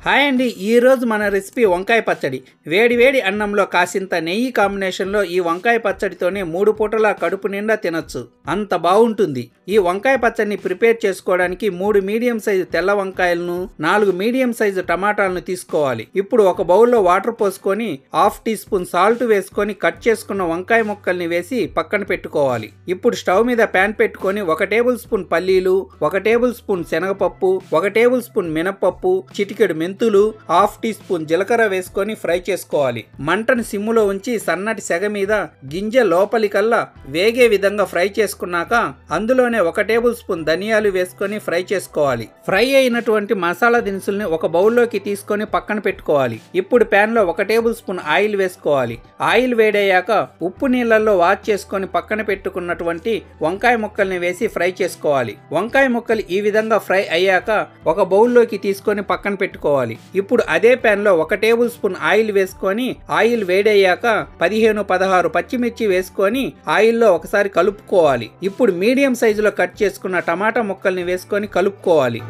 Hi అండి, ఈరోజు మన రెసిపీ వంకాయ పచ్చడి. వేడి వేడి అన్నంలో కాసింత నెయ్యి కాంబినేషన్లో ఈ వంకాయ పచ్చడితోనే 3 పూటల కడుపు నిండా తినొచ్చు. అంత బాగుంటుంది. ఈ వంకాయ పచ్చడిని ప్రిపేర్ చేసుకోవడానికి 3 మీడియం సైజు తెల్ల వంకాయలను, 4 మీడియం సైజు టమాటాలను తీసుకోవాలి. ఇప్పుడు ఒక బౌల్లో వాటర్ పోసుకొని 1/2 టీ స్పూన్ సాల్ట్ వేసుకొని కట్ చేసుకున్న వంకాయ ముక్కల్ని వేసి పక్కన పెట్టుకోవాలి. ఇప్పుడు స్టవ్ మీద ప్యాన్ పెట్టుకొని 1 టేబుల్ స్పూన్ పల్లీలు, 1 టేబుల్ స్పూన్ శనగపప్పు, 1 టేబుల్ స్పూన్ మినపప్పు, చిటికెడు మెంతులు, 1/2 టీ స్పూన్ జీలకర్ర వేసుకొని ఫ్రై చేసుకోవాలి. మంటను సిమ్ములో ఉంచి సన్నటి సెగ మీద గింజ లోపలికల్లా వేగే విధంగా ఫ్రై చేసుకున్నాక అందులోనే 1 టేబుల్ స్పూన్ ధనియాలు వేసుకొని ఫ్రై చేసుకోవాలి. ఫ్రై అయినటువంటి మసాలా దినుసుల్ని ఒక బౌల్లోకి తీసుకొని పక్కన పెట్టుకోవాలి. ఇప్పుడు ప్యాన్ లో 1 టేబుల్ స్పూన్ ఆయిల్ వేసుకోవాలి. ఆయిల్ వేడయ్యాక ఉప్పు నీళ్ళల్లో వాష్ చేసుకొని పక్కన పెట్టుకున్నటువంటి వంకాయ ముక్కల్ని వేసి ఫ్రై చేసుకోవాలి. వంకాయ ముక్కలు ఈ విధంగా ఫ్రై అయ్యాక ఒక బౌల్లోకి తీసుకొని పక్కన పెట్టుకోవాలి. ఇప్పుడు అదే ప్యాన్ లో 1 టేబుల్ స్పూన్ ఆయిల్ వేసుకొని ఆయిల్ వేడయ్యాక 15-16 పచ్చిమిర్చి వేసుకొని ఆయిల్లో ఒకసారి కలుపుకోవాలి. ఇప్పుడు మీడియం సైజులో కట్ చేసుకున్న టమాటా ముక్కల్ని వేసుకొని కలుపుకోవాలి.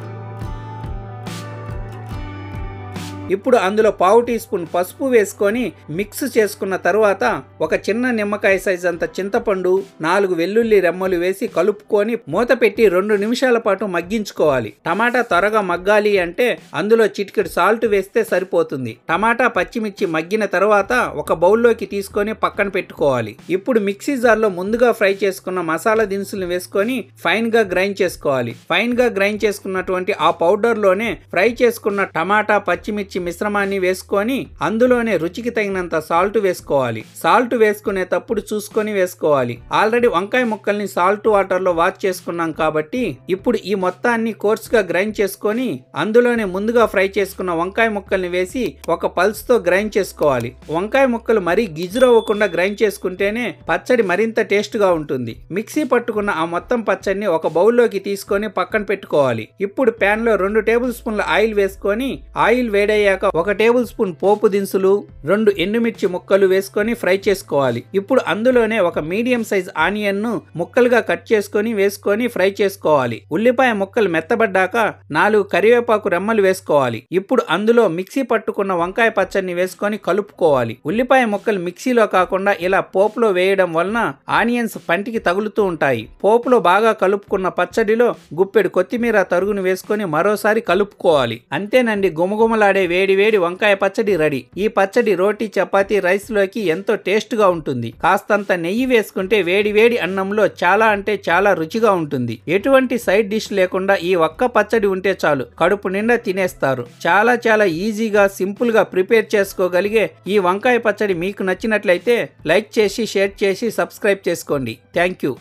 ఇప్పుడు అందులో 1/2 టీ స్పూన్ పసుపు వేసుకొని మిక్స్ చేసుకున్న తరువాత ఒక చిన్న నిమ్మకాయ సైజ్ అంత చింతపండు, 4 వెల్లుల్లి రెమ్మలు వేసి కలుపుకొని మూత పెట్టి 2 నిమిషాల పాటు మగ్గించుకోవాలి. టమాటా త్వరగా మగ్గాలి అంటే అందులో చిటికెడు సాల్ట్ వేస్తే సరిపోతుంది. టమాటా పచ్చిమిర్చి మగ్గిన తర్వాత ఒక బౌల్లోకి తీసుకొని పక్కన పెట్టుకోవాలి. ఇప్పుడు మిక్సీ జార్లో ముందుగా ఫ్రై చేసుకున్న మసాలా దినుసులు వేసుకొని ఫైన్ గా గ్రైండ్ చేసుకోవాలి. ఫైన్ గా గ్రైండ్ చేసుకున్నటువంటి ఆ పౌడర్ లోనే ఫ్రై చేసుకున్న టమాటా పచ్చిమిర్చి మిశ్రమాన్ని వేసుకొని అందులోనే రుచికి తగినంత సాల్ట్ వేసుకోవాలి. సాల్ట్ వేసుకునేటప్పుడు చూసుకొని వేసుకోవాలి. ఆల్రెడీ వంకాయ ముక్కల్ని సాల్ట్ వాటర్ లో వాష్ చేసుకున్నాం కాబట్టి ఇప్పుడు ఈ మొత్తాన్ని కోర్స్ గా గ్రైండ్ చేసుకొని అందులోనే ముందుగా ఫ్రై చేసుకున్న వంకాయ ముక్కల్ని వేసి ఒక పల్స్ తో గ్రైండ్ చేసుకోవాలి. వంకాయ ముక్కలు మరీ గిజ్జురవ్వకుండా గ్రైండ్ చేసుకుంటేనే పచ్చడి మరింత టేస్ట్ గా ఉంటుంది. మిక్సీ పట్టుకున్న ఆ మొత్తం పచ్చడిని ఒక బౌల్లోకి తీసుకొని పక్కన పెట్టుకోవాలి. ఇప్పుడు ప్యాన్ లో 2 టేబుల్ స్పూన్ల ఆయిల్ వేసుకొని ఆయిల్ వేడయ్యాక 1 టేబుల్ స్పూన్ పోపు దినుసులు, 2 ఎండుమిర్చి ముక్కలు వేసుకొని ఫ్రై చేసుకోవాలి. ఇప్పుడు అందులోనే ఒక మీడియం సైజ్ ఆనియన్ ను ముక్కలుగా కట్ చేసుకొని వేసుకొని ఫ్రై చేసుకోవాలి. ఉల్లిపాయ ముక్కలు మెత్తబడ్డాక 4 కరివేపాకు రెమ్మలు వేసుకోవాలి. ఇప్పుడు అందులో మిక్సీ పట్టుకున్న వంకాయ పచ్చడిని వేసుకొని కలుపుకోవాలి. ఉల్లిపాయ ముక్కలు మిక్సీలో కాకుండా ఇలా పోపులో వేయడం వలన ఆనియన్స్ పంటికి తగులుతూ ఉంటాయి. పోపులో బాగా కలుపుకున్న పచ్చడిలో గుప్పెడు కొత్తిమీర తరుగును వేసుకొని మరోసారి కలుపుకోవాలి. అంతేనండి, గుమగుమలాడే వేడి వేడి వంకాయ పచ్చడి రెడీ. ఈ పచ్చడి రోటీ, చపాతీ, రైస్ లోకి ఎంతో టేస్ట్ గా ఉంటుంది. కాస్తంత నెయ్యి వేసుకుంటే వేడి వేడి అన్నంలో చాలా అంటే చాలా రుచిగా ఉంటుంది. ఎటువంటి సైడ్ డిష్ లేకుండా ఈ ఒక్క పచ్చడి ఉంటే చాలు, కడుపు నిండా తినేస్తారు. చాలా చాలా ఈజీగా సింపుల్ గా ప్రిపేర్ చేసుకోగలిగే ఈ వంకాయ పచ్చడి మీకు నచ్చినట్లయితే లైక్ చేసి, షేర్ చేసి, సబ్స్క్రైబ్ చేసుకోండి. Thank you.